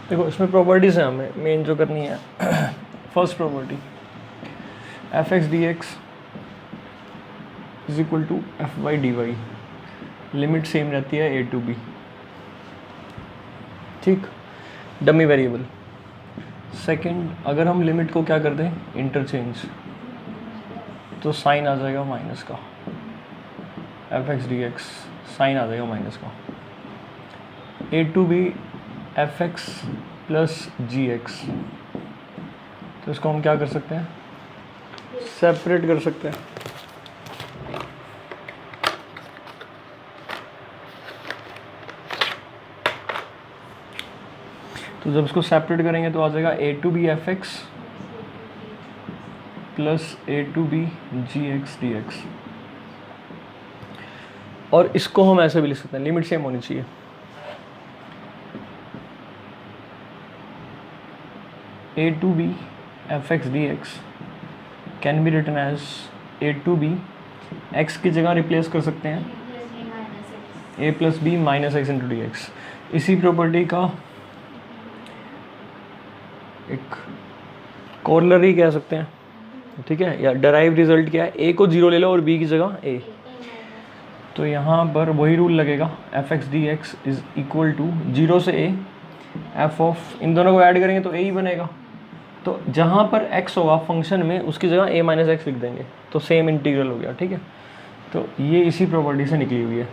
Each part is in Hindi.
देखो इसमें प्रॉपर्टीज़ हैं, हमें मेन जो करनी है। First property F x D X is equal to F Y D Y, limit same रहती है ए टू बी, ठीक, डमी वेरिएबल। सेकंड, अगर हम लिमिट को क्या कर दें, इंटरचेंज, तो साइन आ जाएगा माइनस का, f x D x sign आ जाएगा माइनस का। A to b F x plus g x, तो इसको हम क्या कर सकते हैं, सेपरेट कर सकते हैं। तो जब इसको सेपरेट करेंगे तो आ जाएगा a to b F x plus a to b g x D x. और इसको हम ऐसे भी लिख सकते हैं, लिमिट सेम होनी चाहिए। A to b F x D x can be written as a to b, x की जगह रिप्लेस कर सकते हैं a plus b minus x into d x. इसी प्रॉपर्टी का एक कॉर्लरी कह सकते हैं, ठीक है, या डराइव रिजल्ट क्या है, ए को जीरो ले लो और बी की जगह ए। तो यहाँ पर वही रूल लगेगा, F x D X is equal to zero से ए, एफ ऑफ, इन दोनों को ऐड करेंगे तो ए ही बनेगा। तो जहाँ पर एक्स होगा फंक्शन में उसकी जगह ए माइनस एक्स लिख देंगे, तो सेम इंटीग्रल हो गया, ठीक है। तो ये इसी प्रॉपर्टी से निकली हुई है।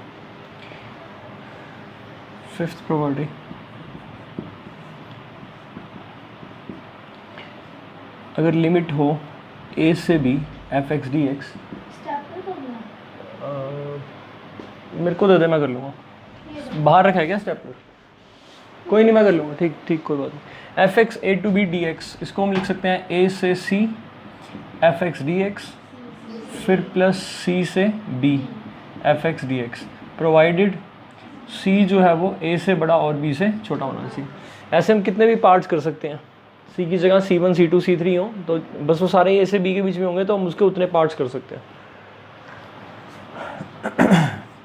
फिफ्थ प्रॉपर्टी, अगर लिमिट हो ए से B F x D X, मेरे को दे दे, मैं कर लूँगा। बाहर रखा है क्या स्टेपलर? कोई नहीं, मैं कर लूँगा, ठीक ठीक, कोई बात नहीं। F x a to b d x, इसको हम लिख सकते हैं ए से c f x D x, फिर प्लस सी से B F x D x, provided c जो है वो ए से बड़ा और बी से छोटा होना चाहिए। ऐसे हम कितने भी पार्ट्स कर सकते हैं, सी की जगह C1 C2 C3 हो, तो बस वो सारे ए से बी के बीच में होंगे तो हम उसके उतने पार्ट्स कर सकते हैं।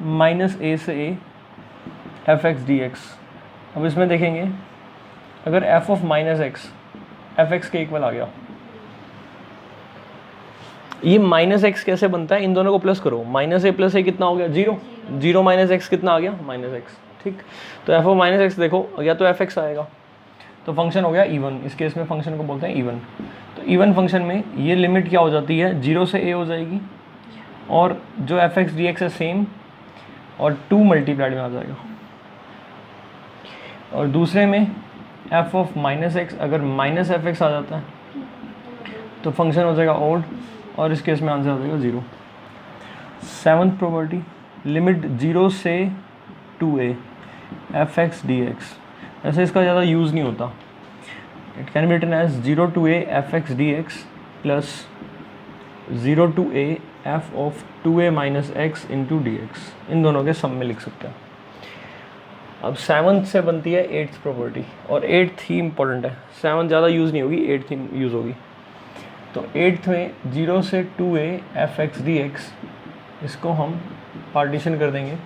माइनस ए से A F x D x, अब इसमें देखेंगे अगर F of minus x F x के इक्वल आ गया, ये माइनस एक्स कैसे बनता है, इन दोनों को प्लस करो, माइनस ए प्लस ए कितना हो गया, जीरो, जीरो माइनस एक्स कितना आ गया, माइनस एक्स, ठीक। तो एफ ऑफ माइनस एक्स देखो, या तो एफ एक्स आएगा, तो फंक्शन हो गया इवन, इस केस में फंक्शन को बोलते हैं इवन। तो इवन फंक्शन में ये लिमिट क्या हो जाती है, जीरो से ए हो जाएगी, और जो एफ एक्स डी एक्स है सेम, और 2 मल्टीप्लाइड में आ जाएगा। और दूसरे में एफ ऑफ माइनस एक्स, अगर माइनस एफ एक्स आ जाता है तो फंक्शन हो जाएगा ऑड, और इस केस में आंसर आ जाएगा 0। सेवन्थ प्रॉपर्टी, लिमिट 0 से 2a F x D x, ऐसे इसका ज़्यादा यूज़ नहीं होता। It can be written as 0 to a f x D x plus 0 to a f of 2a minus x into d x, इन दोनों के सम में लिख सकते हैं। अब सेवन्थ से बनती है एट्थ प्रॉपर्टी, और एट्थ ही इंपॉर्टेंट है, सेवन्थ ज़्यादा यूज़ नहीं होगी, एट्थ ही यूज़ होगी। तो एट्थ में 0 से 2a F x D x, इसको हम पार्टीशन कर देंगे,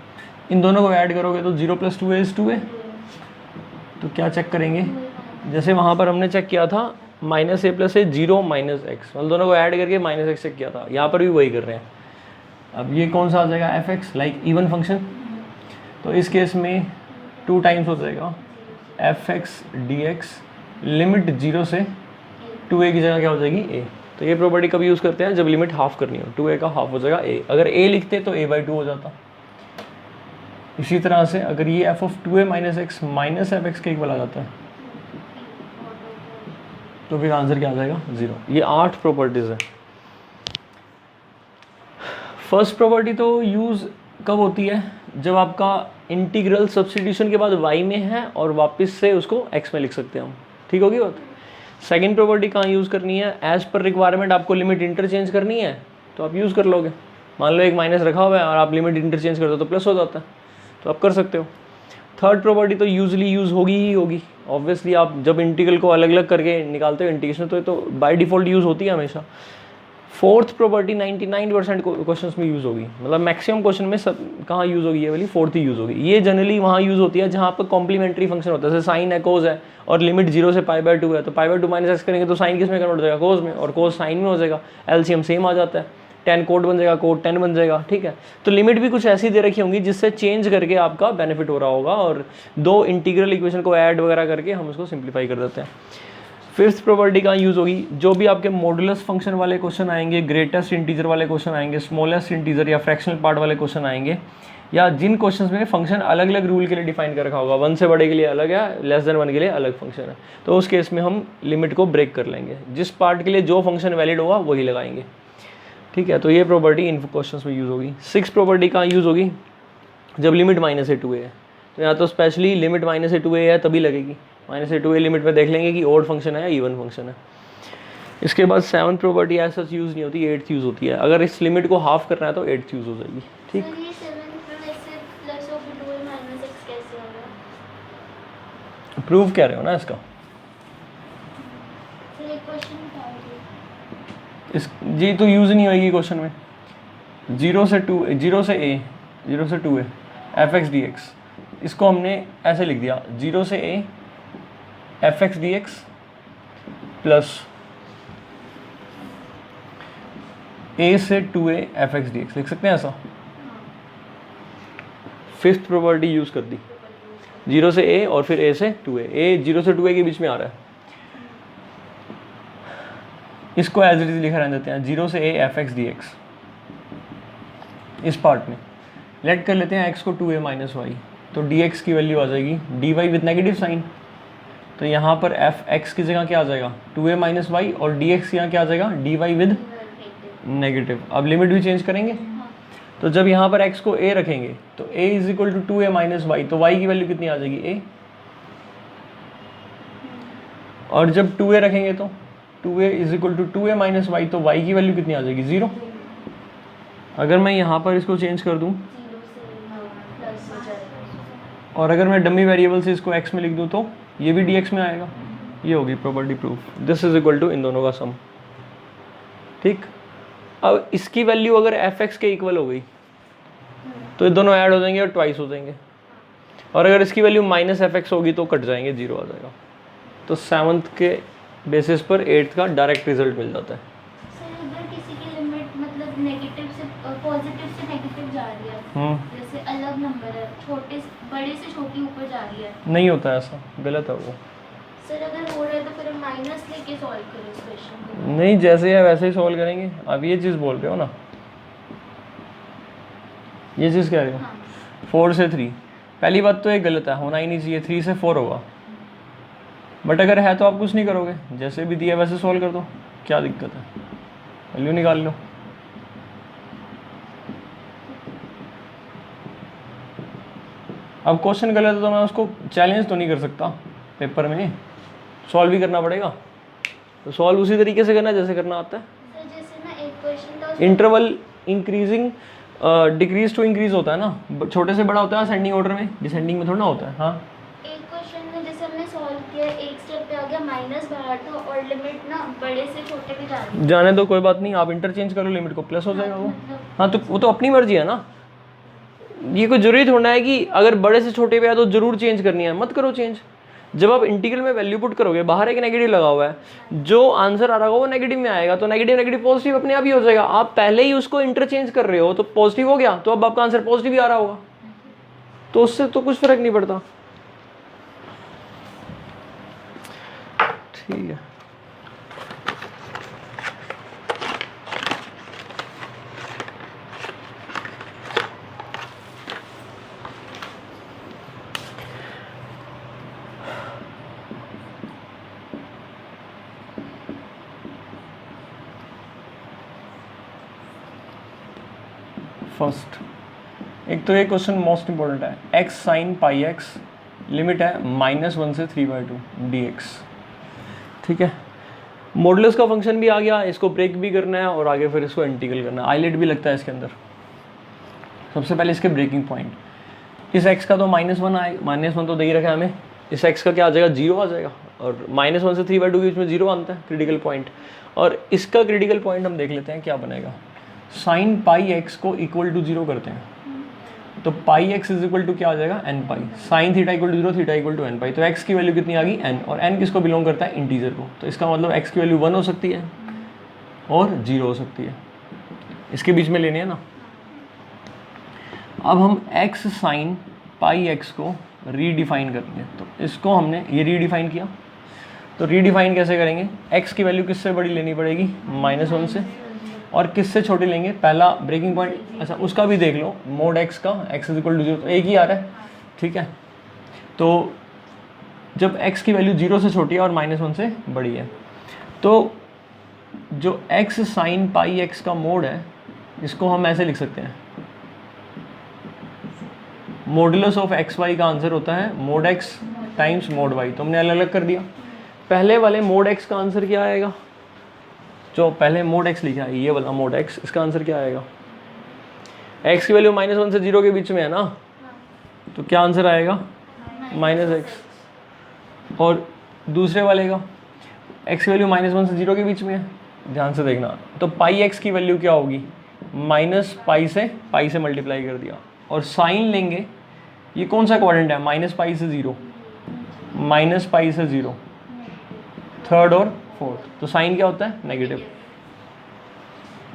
इन दोनों को ऐड करोगे तो 0 + 2a इज़ 2a। तो क्या चेक करेंगे, जैसे वहाँ पर हमने चेक किया था माइनस ए प्लस ए 0 माइनस एक्स, मतलब दोनों को ऐड करके माइनस एक्स चेक किया था, यहाँ पर भी वही कर रहे हैं। अब ये कौन सा आ जाएगा, F x, like even function, तो इस केस में 2 टाइम्स हो जाएगा F x D x, limit 0 से 2a की जगह क्या हो जाएगी a। तो ये प्रॉपर्टी कब यूज़ करते हैं, जब लिमिट हाफ करनी हो, 2a का हाफ हो जाएगा a, अगर a लिखते तो a/2 हो जाता। इसी तरह से अगर ये F of 2a minus x minus F x के इक्वल आ जाता है तो फिर आंसर क्या आ जाएगा, 0। ये 8 प्रॉपर्टीज़ है। फर्स्ट प्रॉपर्टी तो यूज़ कब होती है, जब आपका इंटीग्रल सब्स्टिट्यूशन के बाद y में है और वापस से उसको x में लिख सकते हैं हम, ठीक होगी बात। सेकंड प्रॉपर्टी कहाँ यूज़ करनी है, एज पर रिक्वायरमेंट आपको लिमिट इंटरचेंज करनी है तो आप यूज़ कर लोगे। मान लो एक माइनस रखा हुआ है और आप लिमिट इंटरचेंज कर दो तो प्लस हो जाता है, तो आप कर सकते हो। थर्ड प्रॉपर्टी तो यूजली यूज़ होगी ही होगी, ऑब्वियसली आप जब इंटीग्रल को अलग अलग करके निकालते हो इंटीग्रेशन तो ये तो बाय डिफ़ॉल्ट यूज़ होती है हमेशा। फोर्थ प्रॉपर्टी 99% क्वेश्चन में यूज़ होगी, मतलब मैक्सिमम क्वेश्चन में सब कहाँ यूज़ होगी, ये वाली फोर्थ ही यूज़ होगी। ये जनरली वहाँ यूज़ होती है जहाँ पर कॉम्प्लीमेंट्री फंक्शन होता है, जैसे साइन है, कोस है, और लिमिट 0 से π/2 है, तो π/2 माइनस एक्स करेंगे तो साइन किस में कन्वर्ट हो जाएगा, कोस में, और कोस साइन में हो जाएगा, एलसीएम सेम आ जाता है, tan कोट बन जाएगा, कोट 10 बन जाएगा, ठीक है। तो लिमिट भी कुछ ऐसी दे रखी होंगी जिससे चेंज करके आपका बेनिफिट हो रहा होगा, और दो इंटीग्रल इक्वेशन को ऐड वगैरह करके हम उसको सिंप्लीफाई कर देते हैं। फिफ्थ प्रॉपर्टी कहाँ यूज़ होगी, जो भी आपके मॉडुलस फंक्शन वाले क्वेश्चन आएंगे, ग्रेटेस्ट इंटीजर वाले क्वेश्चन आएंगे, स्मॉलेस्ट इंटीजर या फ्रैक्शनल पार्ट वाले क्वेश्चन आएंगे, या जिन क्वेश्चंस में फंक्शन अलग अलग रूल के लिए डिफाइन कर रखा होगा, 1 से बड़े के लिए अलग है, लेस देन 1 के लिए अलग फंक्शन है, तो उस केस में हम लिमिट को ब्रेक कर लेंगे, जिस पार्ट के लिए जो फंक्शन वैलिड होगा वही लगाएंगे, ठीक है। तो ये प्रॉपर्टी इन क्वेश्चन में यूज़ होगी। सिक्स प्रॉपर्टी कहाँ यूज़ होगी, जब लिमिट -a-2a है, तो यहाँ तो स्पेशली लिमिट -a-2a है तभी लगेगी। -a-2a लिमिट में देख लेंगे कि ओड फंक्शन है या इवन फंक्शन है। इसके बाद सेवन्थ प्रॉपर्टी ऐसा यूज़ नहीं होती, एट्थ यूज़ होती है। अगर इस लिमिट को हाफ करना है तो एट्थ यूज़ हो जाएगी, ठीक। प्रूव कह रहे हो ना इसका, इस जी तो यूज़ नहीं होगी क्वेश्चन में। 0 से 2a fx dx, इसको हमने ऐसे लिख दिया, 0 से a fx dx plus a से 2a fx dx, लिख सकते हैं ऐसा। फिफ्थ प्रॉपर्टी यूज़ कर दी, 0 से a और फिर a से 2a, a 0 से 2a के बीच में आ रहा है, इसको एज इट इज लिखा रहने देते हैं, 0 से a fx dx। इस पार्ट में लेट कर लेते हैं x को 2a माइनस वाई, तो dx की वैल्यू आ जाएगी dy विद नेगेटिव साइन, तो यहाँ पर fx की जगह क्या आ जाएगा 2a माइनस वाई, और dx की यहाँ क्या आ जाएगा dy विद नेगेटिव। अब लिमिट भी चेंज करेंगे, तो जब यहाँ पर x को a रखेंगे तो a is equal to 2a minus Y, तो y की वैल्यू कितनी आ जाएगी a, और जब 2a रखेंगे तो 2a is equal to 2a minus Y, तो y की वैल्यू कितनी आ जाएगी 0। अगर मैं यहाँ पर इसको चेंज कर दूँ और अगर मैं डमी वेरिएबल से इसको x में लिख दूँ तो ये भी dx में आएगा, ये होगी property proof. This is equal to इन दोनों का सम, ठीक। अब इसकी वैल्यू अगर fx के इक्वल हो गई तो ये दोनों ऐड हो जाएंगे और ट्वाइस हो जाएंगे, और अगर इसकी वैल्यू -fx होगी तो कट जाएंगे, 0 आ जाएगा। तो सेवन्थ के बेसिस पर एट्थ का डायरेक्ट रिजल्ट मिल जाता है। सर अगर किसी की लिमिट मतलब नेगेटिव से पॉजिटिव से नेगेटिव जा रही है, जैसे अलग नंबर है, छोटे बड़े से छोटी ऊपर जा रही है, नहीं होता है ऐसा, गलत है वो। सर अगर हो रहा है तो फिर हम माइनस लेके सॉल्व करें इस क्वेश्चन को? नहीं, जैसे है वैसे ही सॉल्व करेंगे। आप ये चीज़ बोल रहे हो ना, ये चीज़ कह रहे हो। 4 से 3, पहली बात तो ये गलत है, होना ही नहीं चाहिए, 3 से 4 होगा, बट अगर है तो आप कुछ नहीं करोगे, जैसे भी दिया वैसे सॉल्व कर दो, क्या दिक्कत है, वैल्यू निकाल लो। अब क्वेश्चन गलत है तो मैं उसको चैलेंज तो नहीं कर सकता पेपर में, सॉल्व भी करना पड़ेगा, तो सॉल्व उसी तरीके से करना जैसे करना आता है। सर जैसे ना एक क्वेश्चन था, interval increasing decrease to increase होता है ना, छोटे से बड़ा होता है असेंडिंग ऑर्डर में, डिसेंडिंग में थोड़ा ना होता है। हाँ, एक क्वेश्चन में जैसे हमने सॉल्व किया, एक स्टेप पे आ गया माइनस बाहर था और लिमिट ना बड़े से छोटे पे जा रही है। जाने दो, कोई बात नहीं, आप इंटरचेंज करो, लिमिट को प्लस हो जाएगा वो। हाँ, तो वो तो अपनी मर्जी है ना, ये कोई जरूरी थोड़ा है कि अगर बड़े से छोटे पे है तो जरूर चेंज करनी है, मत करो चेंज। जब आप इंटीग्रल में वैल्यू पुट करोगे, बाहर एक नेगेटिव लगा हुआ है, जो आंसर आ रहा होगा वो नेगेटिव में आएगा, तो नेगेटिव नेगेटिव पॉजिटिव अपने आप ही हो जाएगा। आप पहले ही उसको इंटरचेंज कर रहे हो तो पॉजिटिव हो गया, तो अब आपका आंसर पॉजिटिव ही आ रहा होगा, तो उससे तो कुछ फर्क नहीं पड़ता। ठीक है, फर्स्ट एक तो ये क्वेश्चन मोस्ट इंपॉर्टेंट है, x sin पाई x, लिमिट है -1 से 3/2 dx। ठीक है, मॉडुलस का फंक्शन भी आ गया, इसको ब्रेक भी करना है और आगे फिर इसको इंटीग्रल करना है, आइलेट भी लगता है इसके अंदर। सबसे पहले इसके ब्रेकिंग पॉइंट, इस x का तो -1 आएगा, -1 तो दे ही रखा है हमें, इस x का क्या आ जाएगा 0 आ जाएगा, और -1 से 3/2 के बीच में 0 आता है क्रिटिकल पॉइंट। और इसका क्रिटिकल पॉइंट हम देख लेते हैं क्या बनेगा। साइन पाई एक्स को इक्वल टू 0 करते हैं तो pi X is equal to क्या आ जाएगा n pi. Sine theta equal to 0, theta equal to n pi. तो x की वैल्यू कितनी आ गई n, और n किसको बिलोंग करता है इंटीजर को। तो इसका मतलब x की वैल्यू 1 हो सकती है और 0 हो सकती है, इसके बीच में लेने हैं ना। अब हम x साइन पाई एक्स को रीडिफाइन करेंगे। तो इसको हमने ये रीडिफाइन किया, तो रीडिफाइन कैसे करेंगे, x की वैल्यू किससे बड़ी लेनी पड़ेगी -1 से, और किससे छोटी लेंगे, पहला ब्रेकिंग पॉइंट। अच्छा उसका भी देख लो, मोड x का x इज इक्वल टू 0, तो एक ही आ रहा है, ठीक है। तो जब x की वैल्यू 0 से छोटी है और -1 से बड़ी है, तो जो x साइन पाई x का मोड है इसको हम ऐसे लिख सकते हैं, मॉडुलस ऑफ एक्स वाई का आंसर होता है mod x times mode y। तो हमने अलग अलग कर दिया। पहले वाले मोड x का आंसर क्या आएगा, जो पहले मोड x लिखा है ये वाला मोड x, इसका आंसर क्या आएगा, x की वैल्यू -1 से 0 के बीच में है ना, तो क्या आंसर आएगा -x। और दूसरे वाले का x की वैल्यू -1 से 0 के बीच में है, ध्यान से देखना। तो पाई x की वैल्यू क्या होगी, -पाई से मल्टीप्लाई कर दिया। और साइन लेंगे, ये कौन सा क्वाड्रेंट है, -पाई से 0, -पाई से 0, थर्ड और फोर्थ। तो साइन क्या होता है नेगेटिव।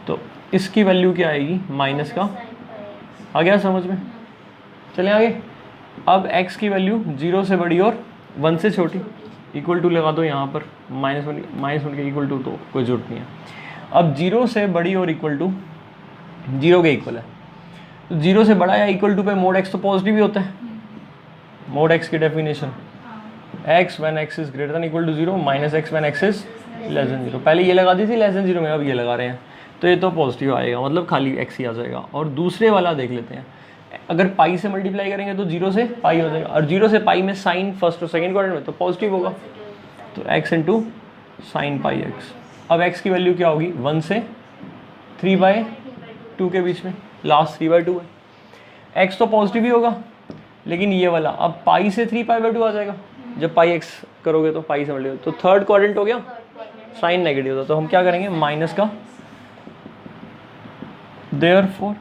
तो इसकी वैल्यू क्या आएगी, माइनस का, आ गया समझ में। चलें आगे। अब x की वैल्यू 0 से बड़ी और 1 से छोटी, इक्वल टू लगा दो यहाँ पर, -1 के इक्वल टू, तो कोई जरूरत नहीं है। अब 0 से बड़ी और इक्वल टू 0 के इक्वल है, तो 0 से बड़ा या इक्वल टू पे मोड x तो पॉजिटिव ही होता है। मोड x की definition x when x is greater than equal to 0, -x when x is less than 0। पहले ये लगा दी थी लेस देन 0 में, अब ये लगा रहे हैं, तो ये तो पॉजिटिव आएगा, मतलब खाली x ही आ जाएगा। और दूसरे वाला देख लेते हैं, अगर पाई से मल्टीप्लाई करेंगे तो 0 से पाई हो जाएगा, और 0 से पाई में साइन फर्स्ट और सेकंड क्वाड्रेंट में तो पॉजिटिव होगा, तो x into sine pi x. अब x की वैल्यू क्या होगी, 1 से 3/2 के बीच में, लास्ट 3/2 है। x तो पॉजिटिव ही होगा, लेकिन ये वाला अब पाई से 3/2 आ जाएगा, जब पाई x करोगे तो पाई से मल्टीप्लाई, तो थर्ड क्वाड्रेंट हो गया, साइन नेगेटिव होता, तो हम क्या करेंगे माइनस का। Therefore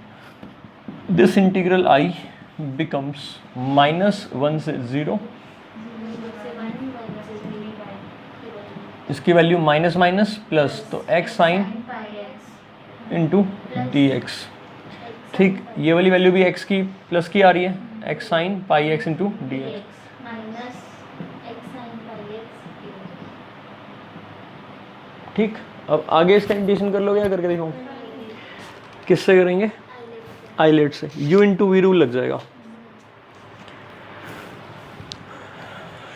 this integral I becomes -1 से 0, इसकी वैल्यू माइनस माइनस प्लस, तो x sine into d x. ठीक, ये वाली वैल्यू भी x की प्लस की आ रही है, x sign pi x into d x. ठीक, अब आगे इसका इंटीग्रेशन कर लोगे या करके देखो, किससे करेंगे, आइलेट से, u इंटू वी रूल लग जाएगा।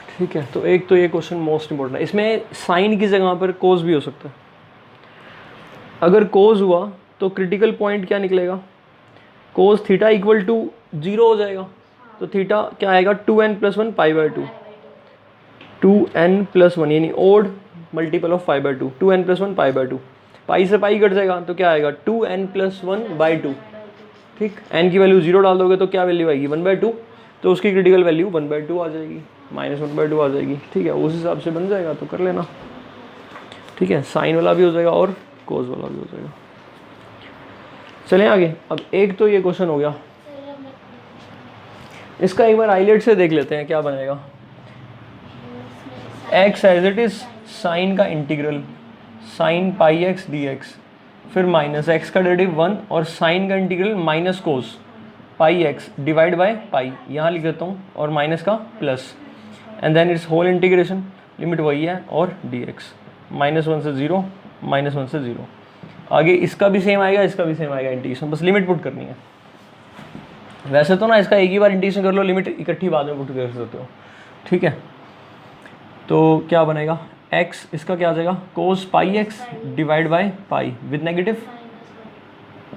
ठीक है, तो एक तो ये क्वेश्चन मोस्ट इंपॉर्टेंट है, इसमें साइन की जगह पर कोस भी हो सकता है। अगर कोस हुआ तो क्रिटिकल पॉइंट क्या निकलेगा, कोस थीटा इक्वल टू 0 हो जाएगा, तो थीटा क्या आएगा 2n + 1 π/2, 2n + 1 यानी ओड मल्टीपल ऑफ 5/2, 2n + 1 π/2, पाई से पाई कट जाएगा तो क्या आएगा 2n + 1/2। ठीक, n की वैल्यू 0 डाल दोगे तो क्या वैल्यू आएगी 1/2, तो उसकी क्रिटिकल वैल्यू 1/2 आ जाएगी, -1/2 आ जाएगी। ठीक है, उस हिसाब से बन जाएगा, तो कर लेना। ठीक है, साइन वाला भी हो जाएगा और कोस वाला भी हो जाएगा। चलें आगे। अब एक तो ये क्वेश्चन हो गया, इसका एक बार आइलेट से देख लेते हैं क्या बनेगा। x as it is sine का integral sine pi x dx, फिर माइनस x का डेरिवेटिव 1 और साइन का integral minus cos pi x divide by pi, यहाँ लिख देता हूँ, और माइनस का plus, and then its whole integration, limit वही है, और dx -1 से 0, -1 से 0। आगे इसका भी सेम आएगा, इसका भी सेम आएगा इंटीग्रेशन, बस लिमिट पुट करनी है। वैसे तो ना इसका एक ही बार इंटीग्रेशन कर लो, लिमिट इकट्ठी बाद में पुट कर सकते हो। ठीक है, तो क्या बनेगा, x इसका क्या आ जाएगा कोस pi x divide by pi with negative,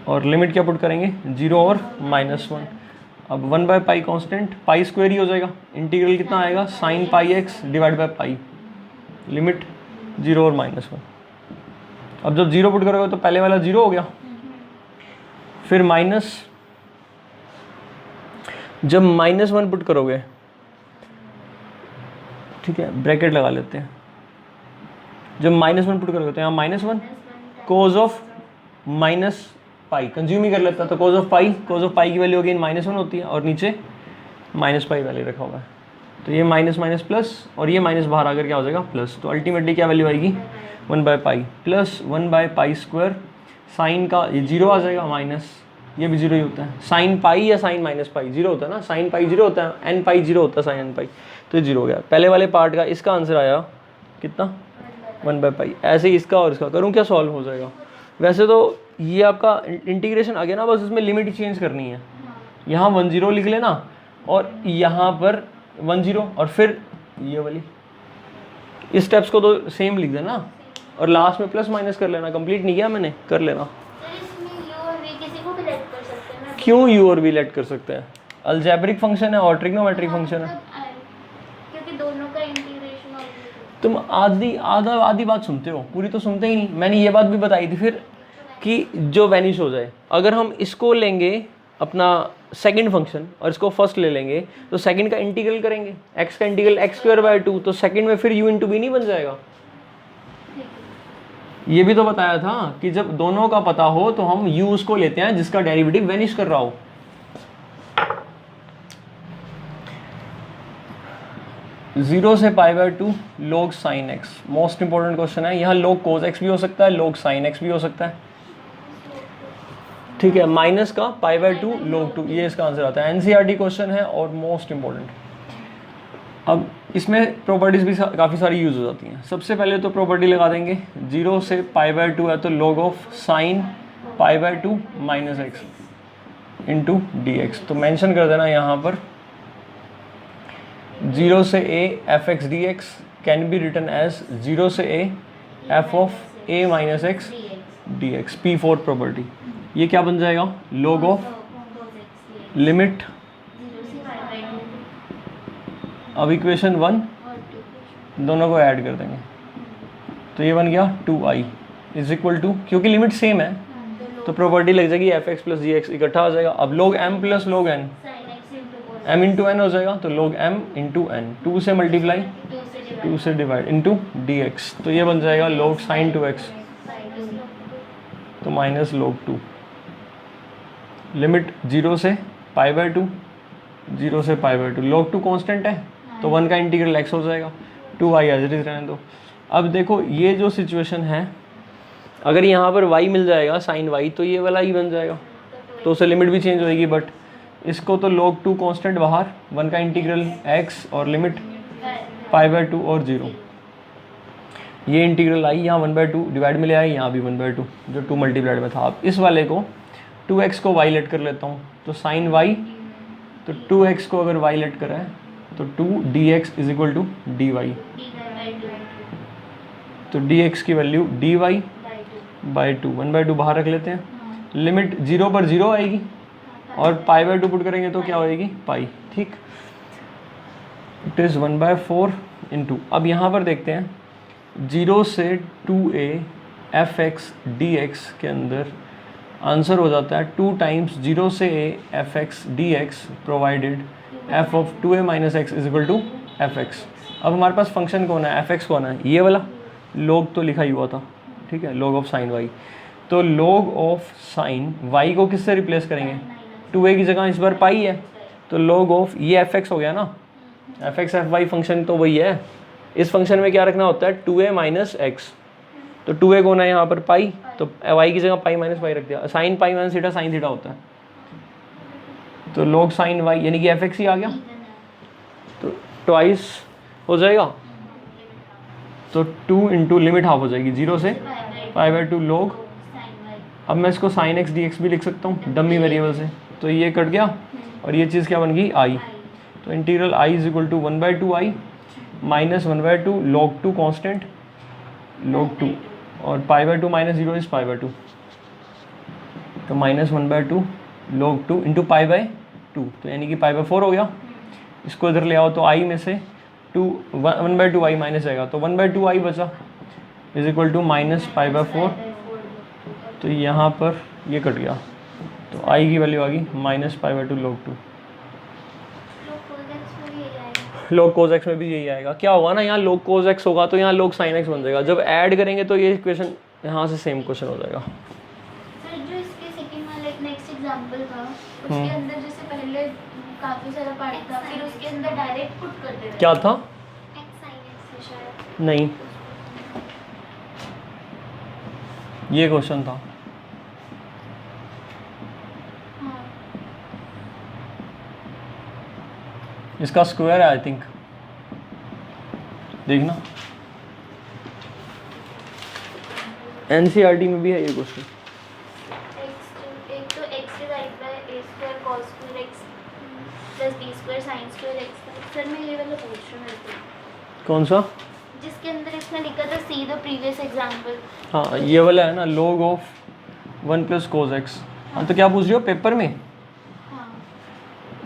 और लिमिट क्या पुट करेंगे 0 और -1। अब 1/पाई कांस्टेंट, पाई स्क्वायर ही हो जाएगा, इंटीग्रल कितना आएगा sign pi x divide by pi, limit 0 और -1। अब जब 0 पुट करोगे तो पहले वाला 0 हो गया, फिर माइनस, जब -1 पुट करोगे ठीक है, ब्रैकेट लगा लेते हैं। जब -1 पुट करोगे तो यहाँ -1 cos of minus pi consume ही कर लेता है, तो कोज ऑफ पाई की वैल्यू अगेन -1 होती है और नीचे -पाई वैल्यू रखा हुआ है। तो ये माइनस माइनस प्लस और ये माइनस बाहर आकर क्या हो जाएगा प्लस। तो अल्टीमेटली क्या वैल्यू आएगी 1/पाई प्लस 1/पाई²। साइन का ये 0 आ जाएगा, माइनस ये भी 0 ही होता है। साइन पाई या साइन माइनस पाई 0 होता है ना, साइन पाई 0 होता है, एन पाई 0 होता है, साइन एन पाई, तो ये 0 हो गया। पहले वाले पार्ट का इसका आंसर आया कितना 1/पाई। ऐसे ही इसका और इसका करूँ क्या, सॉल्व हो जाएगा। वैसे तो ये आपका इंटीग्रेशन आ गया ना, बस इसमें लिमिट चेंज करनी है। यहाँ 10 लिख लेना और यहाँ पर 10 और फिर ये वाली इस स्टेप्स को तो सेम लिख देना और लास्ट में प्लस माइनस कर लेना। कंप्लीट नहीं किया मैंने, कर लेना। क्यों यू और वी लेट कर सकते हैं, अलजेब्रिक फंक्शन है और ट्रिग्नोमेट्रिक फंक्शन है। क्योंकि दोनों का इंटीग्रेशन तुम आधी बात सुनते हो, पूरी तो सुनते ही नहीं। मैंने ये बात भी बताई थी फिर कि जो वैनिश हो जाए, अगर हम इसको लेंगे अपना सेकंड फंक्शन और इसको फर्स्ट ले लेंगे तो सेकंड का इंटीग्रल करेंगे, x का इंटीग्रल x²/2, तो सेकंड में फिर u इंटू वी नहीं बन जाएगा। ये भी तो बताया था कि जब दोनों का पता हो तो हम u उसको लेते हैं जिसका डेरिवेटिव वैनिश कर रहा हो। जीरो से π/2 log sin x, most important question है। यहाँ log cos x भी हो सकता है, log sin x भी हो सकता है, ठीक है। माइनस का π/2 log 2, ये इसका आंसर आता है। एनसीईआरटी क्वेश्चन है और मोस्ट इंपॉर्टेंट। अब इसमें प्रॉपर्टीज भी काफ़ी सारी यूज हो जाती हैं। सबसे पहले तो प्रॉपर्टी लगा देंगे, 0 से π/2 है तो log of sine π/2 minus x into d x. तो मेंशन कर देना यहाँ पर 0 से a f(x) dx can be written as 0 से a f of a minus x dx। P4 property, ये क्या बन जाएगा log ऑफ लिमिट। अब इक्वेशन 1 दोनों को ऐड कर देंगे तो ये बन गया 2i इज इक्वल टू, क्योंकि लिमिट सेम है तो प्रॉपर्टी लग जाएगी f(x) प्लस dx इकट्ठा हो जाएगा। अब log m plus log n, m into n हो जाएगा तो log m इंटू n, 2 से मल्टीप्लाई 2 से डिवाइड इंटू dx, तो ये बन जाएगा log sin 2x तो माइनस log 2। लिमिट 0 से π/2, 0 से π/2, log 2 कांस्टेंट है तो 1 का इंटीग्रल x हो जाएगा, 2i एज इट इज रहने दो। अब देखो ये जो सिचुएशन है, अगर यहाँ पर y मिल जाएगा sin y तो ये वाला ही बन जाएगा, तो उससे लिमिट भी चेंज होएगी। बट इसको तो log 2 कांस्टेंट बाहर, 1 का इंटीग्रल x और लिमिट π/2 और 0, ये इंटीग्रल आई यहाँ 1/2 डिवाइड में ले आई, यहाँ भी 1/2 जो 2 मल्टीप्लाइड में था। अब इस वाले को 2x को y लेट कर लेता हूँ तो sin y, तो 2x को अगर y लेट करा है तो 2 dx is equal to dy, तो dx की वैल्यू dy/2, 1/2 बाहर रख लेते हैं। लिमिट 0 पर 0 आएगी और π/2 पुट करेंगे तो क्या होएगी पाई, ठीक। इट इज़ 1/4 इंटू, अब यहाँ पर देखते हैं 0 से 2a f(x) dx के अंदर आंसर हो जाता है 2 टाइम्स 0 से a f(x) dx provided f of 2a minus X is equal to f(x). अब हमारे पास फंक्शन कौन है, f(x) कौन है, ये वाला log तो लिखा ही हुआ था, ठीक है, log ऑफ साइन y। तो log ऑफ साइन y को किससे रिप्लेस करेंगे, 2a की जगह इस बार पाई है तो log ऑफ ये f(x) हो गया ना, f(x) fy फंक्शन तो वही है। इस फंक्शन में क्या रखना होता है 2a माइनस एक्स, तो 2a कौन है यहाँ पर पाई, तो y की जगह पाई माइनस पाई रख दिया। Sine pi minus theta sine theta होता है, तो log साइन y यानी कि f(x) ही आ गया, तो ट्वाइस हो जाएगा, तो 2 इंटू लिमिट हाफ हो जाएगी 0 से π/2 log। अब मैं इसको sin x dx भी लिख सकता हूँ डमी वेरिएबल से, तो ये कट गया और ये चीज़ क्या बन गई i, तो integral i is equal to 1/2i minus 1/2 log 2 constant log 2 और π/2 माइनस 0 इज π/2, तो माइनस 1/2 log 2 इंटू π/2, तो यानी कि π/4 हो गया। इसको इधर ले आओ तो i में से 1/2i माइनस जाएगा तो 1/2i बचा इज इक्वल टू माइनस π/4, तो यहाँ पर ये कट गया तो i की वैल्यू आ गई minus π/2 log 2। log cos x में भी यही आएगा। क्या होगा ना, यहाँ log cos x होगा तो यहाँ log sin x बन जाएगा। जब ऐड करेंगे तो ये इक्वेशन यहाँ से सेम क्वेश्चन हो जाएगा। सर जो इसके सेकंड वाला नेक्स्ट एग्जांपल था उसके अंदर जैसे पहले काफी सारा पार्ट था, फिर उसके अंदर डायरेक्ट पुट कर देते क्या था? x sin x से शायद। नहीं, ये क्वेश्चन था। हाँ इसका स्क्वायर है आई थिंक, देखना एनसीईआरटी में भी है ये क्वेश्चन। एक तो x divide bye a square cos square x plus b square sin square x। Sir मैं ये वाला पूछ रहा हूँ कौन सा? जिसके अंदर इसने लिखा था सी द प्रीवियस एग्जांपल। हाँ ये वाला है ना, log of 1 plus cos x. हाँ तो क्या पूछ रही हो पेपर में? हाँ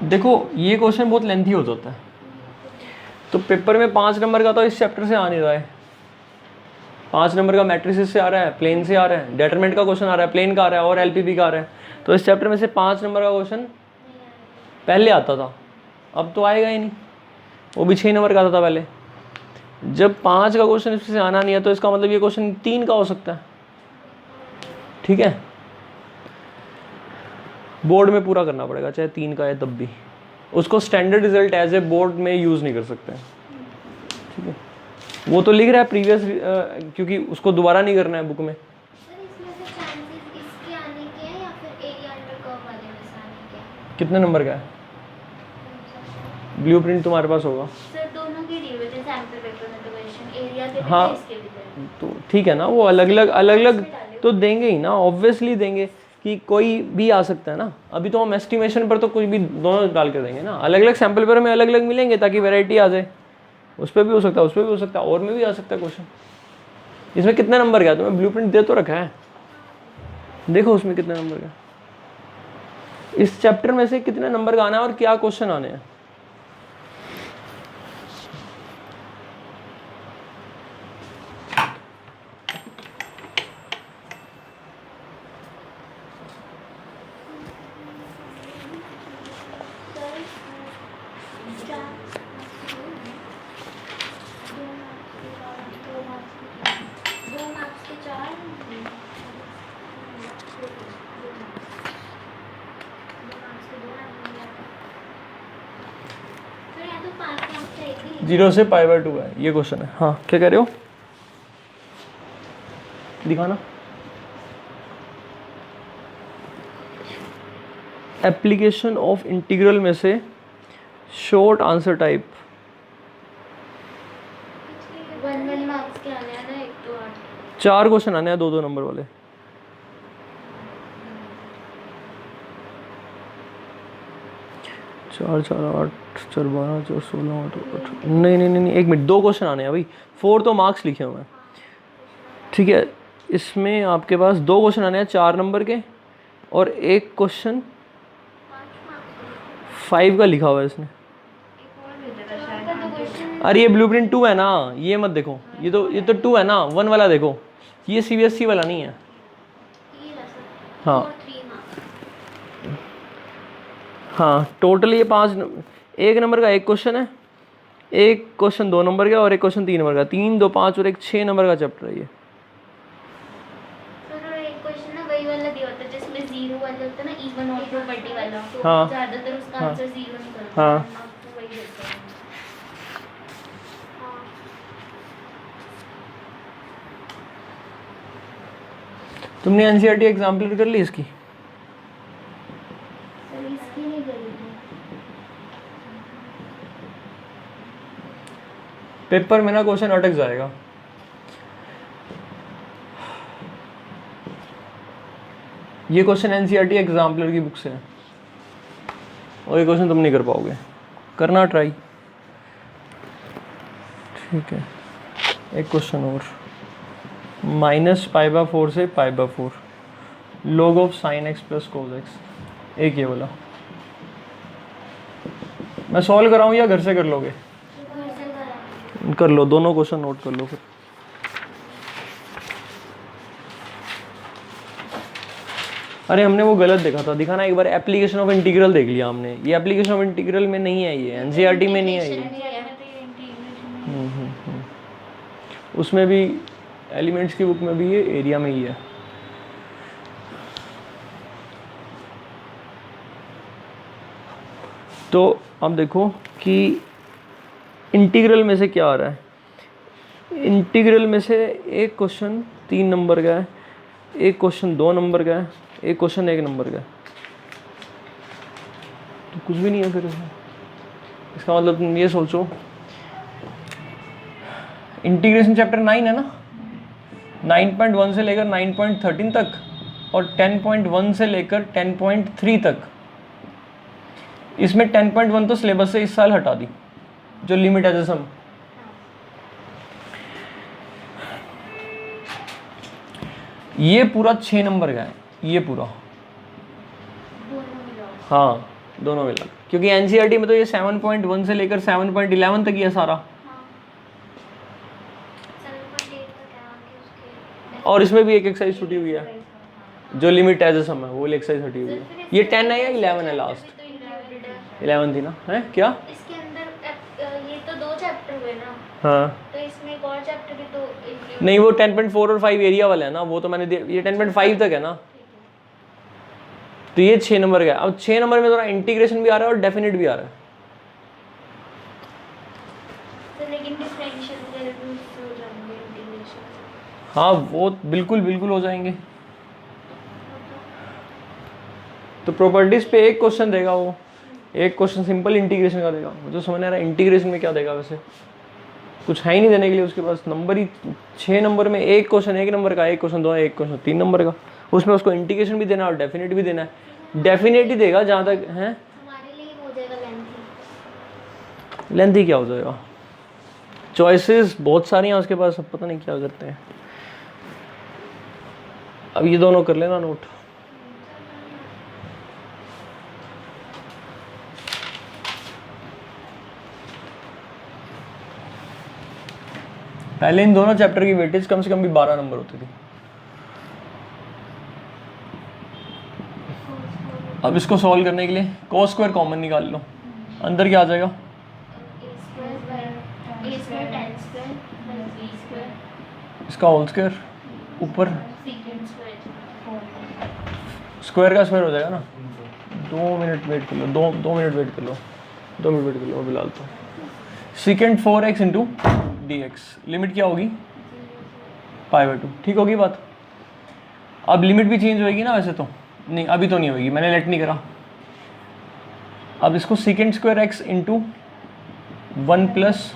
देखो ये क्वेश्चन बहुत लेंथी हो जाता है, तो पेपर में 5 नंबर का तो इस चैप्टर से आ नहीं रहा है। 5 नंबर का मैट्रिसेस से आ रहा है, प्लेन से आ रहा है, डेटरमिनेंट का क्वेश्चन आ रहा है, प्लेन का आ रहा है और एलपीबी का आ रहा है। तो इस चैप्टर में से 5 नंबर का क्वेश्चन पहले आता था, अब तो आएगा ही नहीं। वो भी 6 नंबर का आता था पहले। जब 5 का क्वेश्चन इससे आना नहीं है तो इसका मतलब ये क्वेश्चन 3 का हो सकता है। ठीक है, बोर्ड में पूरा करना पड़ेगा चाहे 3 का है तब भी। उसको standard result as A board में यूज़ नहीं कर सकते हैं। ठीक है, वो तो लिख रहा है प्रीवियस, क्योंकि उसको दोबारा नहीं करना है बुक में। सर इसमें से चांसेस इसके आने के हैं या फिर एरिया अंडर कर्व वाले में से आने के हैं? कितने नंबर का है? ब्लूप्रिंट तुम्हारे पास होगा। सर दोनों के दिए हुए थे सैंपल पेपर में तो क्वेश्चन एरिया के भी हाँ थे, इसके भी थे। तो ठीक है ना, वो अलग अलग तो देंगे ही ना, ऑब्वियसली देंगे कि कोई भी आ सकता है ना। अभी तो हम एस्टिमेशन पर तो कुछ भी दोनों डाल कर देंगे ना, अलग अलग सैंपल पेपर में अलग अलग मिलेंगे ताकि वैरायटी आ जाए। उस पर भी हो सकता है, उस पर भी हो सकता है, और में भी आ सकता है क्वेश्चन। इसमें कितने नंबर का है? तुम्हें ब्लूप्रिंट दे तो रखा है, देखो उसमें कितने नंबर का। इस चैप्टर में से कितने नंबर का आना है और क्या क्वेश्चन आने हैं। जीरो से π/2 है ये क्वेश्चन है। हाँ क्या कह रहे हो, दिखाना। एप्लीकेशन ऑफ इंटीग्रल में से शॉर्ट आंसर टाइप 1 मार्क्स के आने हैं ना, 1 to 8। 4 क्वेश्चन आने हैं 2-2 नंबर वाले। चार 8 4 12 4 16 8 नहीं, 1 मिनट, 2 क्वेश्चन आने हैं भाई। 4 तो मार्क्स लिखे हुए हैं। ठीक है, इसमें आपके पास 2 क्वेश्चन आने हैं 4 नंबर के और 1 क्वेश्चन 5 का लिखा हुआ है इसने। अरे ये ब्लूप्रिंट 2 है ना, ये मत देखो, ये तो 2 है ना, 1 वाला देखो, ये CBSE वाला नहीं है। हाँ हाँ, टोटल ये 1 नंबर का 1 क्वेश्चन है, 1 क्वेश्चन 2 नंबर का और 1 क्वेश्चन 3 नंबर का। 3 2 5 और 1 6 नंबर का चैप्टर है ये। सर एक क्वेश्चन ना वही वाला दिया होता है जिसमें 0 वाला होता है ना, इवन और प्रॉपर्टी वाला। हाँ ज्यादातर उसका आंसर 0 निकलता हाँ। है, आपको वही देते हैं। तुमने एनसीईआरटी एग्जाम्पल कर ली इसकी? सर इसकी नहीं करी थी। पेपर में ना क्वेश्चन अटक जाएगा। ये क्वेश्चन एनसीईआरटी एग्जाम्पलर की बुक से है और ये क्वेश्चन तुम नहीं कर पाओगे, करना ट्राई। ठीक है, एक क्वेश्चन और, -π/4 से π/4 log of sin x plus cos x। एक ये बोला, मैं सॉल्व कराऊं या घर से कर लोगे? कर लो, दोनों क्वेश्चन नोट कर लो फिर। अरे हमने वो गलत देखा था, दिखाना एक बार। एप्लीकेशन ऑफ इंटीग्रल देख लिया हमने, ये एप्लीकेशन ऑफ इंटीग्रल में नहीं है, ये एनसीईआरटी में नहीं है ये। उसमें भी एलिमेंट्स की बुक में भी ये एरिया में ही है। तो अब देखो कि इंटीग्रल में से क्या आ रहा है। इंटीग्रल में से एक क्वेश्चन 3 नंबर का है, एक क्वेश्चन 2 नंबर का है, एक क्वेश्चन 1 नंबर का है। तो कुछ भी नहीं है फिर इसमें। इसका मतलब तुम ये सोचो, इंटीग्रेशन चैप्टर 9 है ना, 9.1 से लेकर 9.13 तक और 10.1 से लेकर 10.3 तक। इसमें 10.1 तो सिलेबस से इस साल हटा दी, जो लिमिट एज अ सम। ये पूरा 6 नंबर का है, ये पूरा। हाँ दोनों मिला, क्योंकि एनसीईआरटी में तो ये 7.1 से लेकर 7.11 तक ही है सारा। और इसमें भी एक एक्सरसाइज छुटी हुई है, जो लिमिट एज अ सम है, वो एक्सरसाइज हटी हुई है। ये 10 है या 11 है? लास्ट 11 थी ना, है क्या? इसके अंदर ये तो 2 चैप्टर हुए ना। हाँ तो इसमें एक और चैप्टर भी तो include- नहीं, वो 10.4 और 5 एरिया वाला है ना, वो तो मैंने ये 10.5 तक है ना। तो ये 6 नंबर का है। अब 6 नंबर में थोड़ा इंटीग्रेशन भी आ रहा है और डेफिनेट भी आ रहा है। तो लेकिन डिफरेंशियल वगैरह भी उससे हो जाएंगे इंटीग्रेशन। हाँ वो बिल्कुल बिल्कुल हो जाएंगे। तो प्रॉपर्टीज पे एक क्वेश्चन देगा वो, एक क्वेश्चन सिंपल इंटीग्रेशन का देगा। मुझे समझ नहीं आ रहा इंटीग्रेशन में क्या देगा, वैसे कुछ है ही नहीं देने के लिए उसके पास। नंबर ही 6 नंबर में एक क्वेश्चन 1 नंबर का, एक क्वेश्चन 2, एक क्वेश्चन 3 नंबर का। उसमें उसको इंटीग्रेशन भी देना और डेफिनेट भी देना है। डेफिनेट ही देगा जहाँ तक है। हमारे लिए हो जाएगा लेंथी। लेंथी क्या हो जाएगा? चॉइसेस बहुत सारी हैं उसके पास, अब पता नहीं क्या करते हैं। अब ये दोनों कर लेना नोट। पहले इन दोनों चैप्टर की वेटेज कम से कम भी 12 नंबर होती थी। अब इसको सॉल्व करने के लिए cos स्क्वायर कॉमन निकाल लो, अंदर क्या आ जाएगा? इसका होल स्क्वायर ऊपर स्क्वायर का स्क्वायर हो जाएगा ना। 2 मिनट वेट कर लो, 2 मिनट वेट कर लो, 2 मिनट वेट कर लो फिलहाल। तो सीकेंड 4x इंटू dx, लिमिट क्या होगी? π/2। ठीक होगी बात? अब लिमिट भी चेंज होएगी ना वैसे तो। नहीं अभी तो नहीं होगी, मैंने लेट नहीं करा। अब इसको secant square x into 1 plus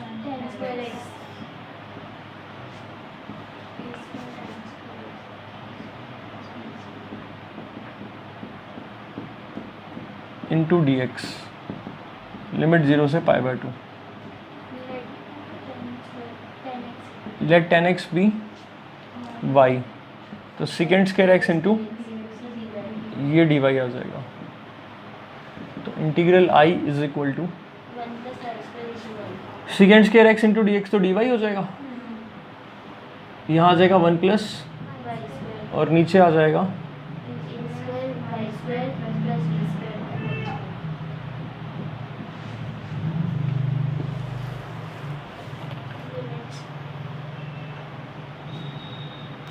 into dx, limit 0 से π/2। लेट 10x बी y, तो सीकेंड स्क्वायर x इंटू ये dy आ जाएगा। तो integral I is equal to secant square x into dx, तो dy हो जाएगा। यहाँ आ जाएगा 1 प्लस और नीचे आ जाएगा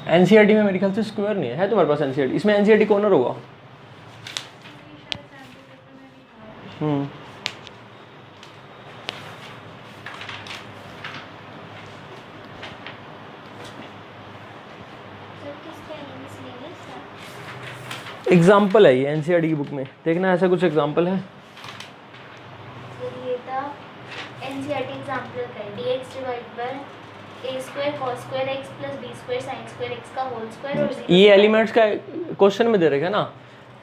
एनसीईआरटी में मेरे ख्याल से स्क्वायर नहीं है तुम्हारे पास एनसीईआरटी? इसमें एनसीईआरटी कॉर्नर होगा। एग्जाम्पल है ये एनसीईआरटी की बुक में, देखना ऐसा कुछ एग्जाम्पल है। ये था एनसीईआरटी एग्जांपल का dx divide by a square cos square x plus b square sin square x का होल स्क्वायर और 0। ये एलिमेंट्स का क्वेश्चन में दे रखा है ना।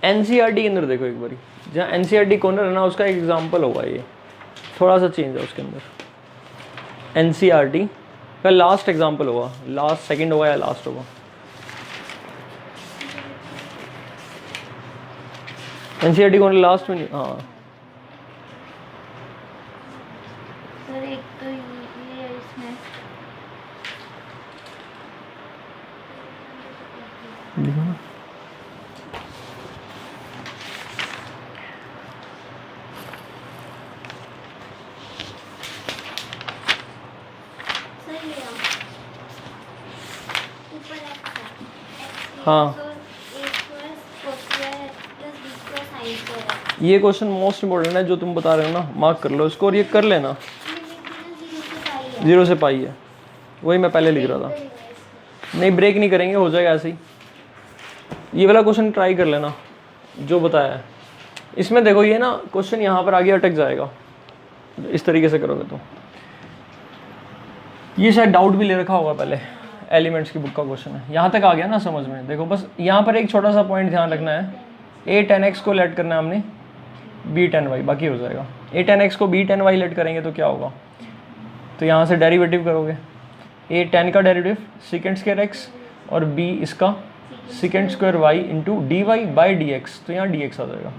एनसीईआरटी के अंदर देखो एक बारी, जहाँ एनसीईआरटी कॉर्नर है ना उसका एक एग्जाम्पल होगा। ये थोड़ा सा चेंज है उसके अंदर। एनसीईआरटी का लास्ट एग्जाम्पल होगा, लास्ट सेकंड होगा या लास्ट होगा। एनसीईआरटी कॉर्नर लास्ट में नहीं, हाँ सर एक तो ये है इसमें देखो ना। हाँ ये क्वेश्चन मोस्ट इम्पोर्टेंट है जो तुम बता रहे हो ना, मार्क कर लो इसको और ये कर लेना। 0 से पाई है, वही मैं पहले लिख रहा था। नहीं ब्रेक नहीं करेंगे, हो जाएगा ऐसे ही। ये वाला क्वेश्चन ट्राई कर लेना जो बताया है। इसमें देखो ये ना क्वेश्चन यहाँ पर आगे अटक जाएगा इस तरीके से करोगे तो। ये शायद डाउट भी ले रखा होगा पहले, एलिमेंट्स की बुक का क्वेश्चन है। यहाँ तक आ गया ना समझ में। देखो बस यहाँ पर एक छोटा सा पॉइंट ध्यान रखना है, a tan x को लेट करना है हमने b tan y, बाकी हो जाएगा। a tan x को b tan y लेट करेंगे तो क्या होगा, तो यहाँ से डेरिवेटिव करोगे, a tan का डेरिवेटिव सेकेंड स्क्वायर x और b इसका second square y into D Y by D x, तो यहाँ dx आ जाएगा।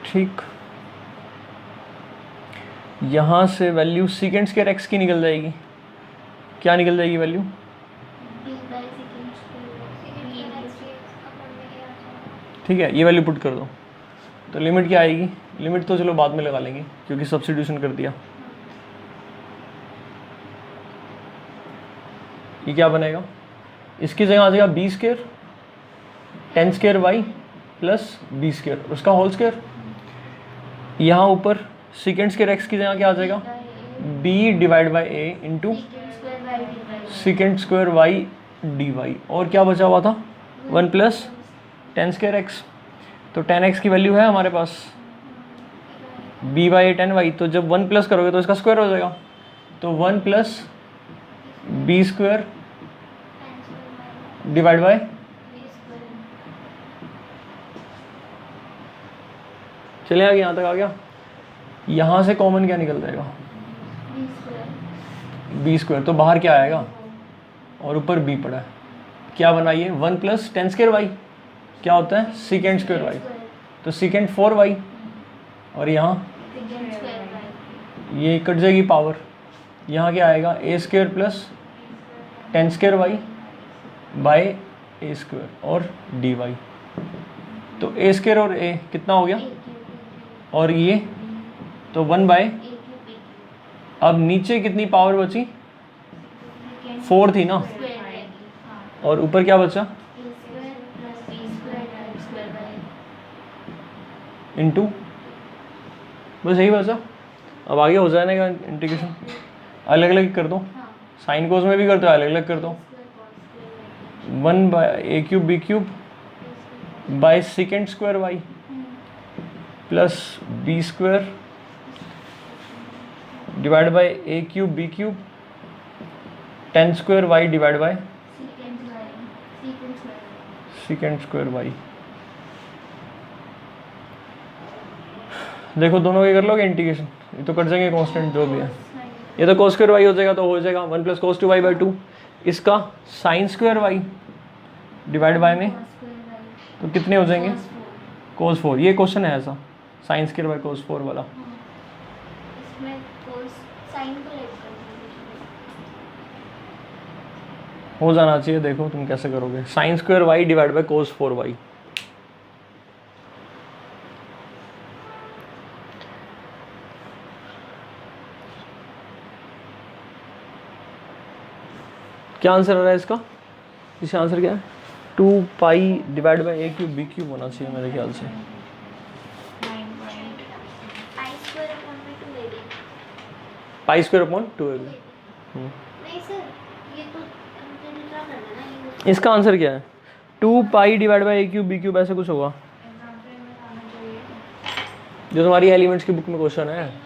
ठीक, यहाँ से वैल्यू सेकेंड स्क्वायर x की निकल जाएगी। क्या निकल जाएगी वैल्यू, ठीक है। ये वैल्यू पुट कर दो तो लिमिट क्या आएगी, लिमिट तो चलो बाद में लगा लेंगे क्योंकि सब्स्टिट्यूशन कर दिया। ये क्या बनेगा, इसकी जगह आ जाएगा B square tan square Y plus B square उसका होल स्क्वायर। यहाँ ऊपर सेकेंड स्क्वायर एक्स की जगह क्या आ जाएगा, b divide by A into second square Y D Y. और क्या बचा हुआ था 1 प्लस tan स्क्वायर एक्स, तो tan x की वैल्यू है हमारे पास b बाई tan y, तो जब 1 प्लस करोगे तो इसका स्क्वायर हो जाएगा, तो 1 plus B square divide by, चलिए आगे यहाँ तक आ गया। यहाँ से कॉमन क्या निकल जाएगा, बी स्क्वायर, तो बाहर क्या आएगा और ऊपर b पड़ा है, क्या बनाइए 1 प्लस tan स्क्वायर वाई क्या होता है सेकेंड स्क्वायर वाई, तो सेकेंड 4y और यहाँ ये कट जाएगी पावर, यहाँ क्या आएगा a square plus tan square Y by a square और dy। तो a स्क्वायर और a कितना हो गया, और ये तो 1 बाय, अब नीचे कितनी पावर बची 4 थी ना, और ऊपर क्या बचा इंटू, बस यही बचा। अब आगे हो जाएगा इंटीग्रेशन, अलग अलग कर दो, साइन कोस में भी करते हो अलग अलग कर दो। 1 by A cube B cube by second square Y plus B square divide by A cube B cube tan square Y divide by second square Y. देखो दोनों के कर लोगे इंटीग्रेशन, ये तो कर जाएंगे कांस्टेंट जो भी है। ये तो cos स्क्वायर वाई हो जाएगा, तो हो जाएगा 1 प्लस cos 2y बाई 2, इसका sine square Y divide by में, तो कितने हो जाएंगे cos 4। ये क्वेश्चन है ऐसा साइन स्क्वायर बाई cos 4 वाला। हो जाना चाहिए, देखो तुम कैसे करोगे, sine square Y divide by cos 4y। क्या आंसर आ रहा है इसका, इसका आंसर क्या है 2 pi divide by A cube B cube होना चाहिए मेरे ख्याल से। Pi square upon 2ab। इसका आंसर क्या है 2 pi divide by A cube B cube, ऐसे कुछ होगा जो तुम्हारी एलिमेंट्स की बुक में क्वेश्चन है।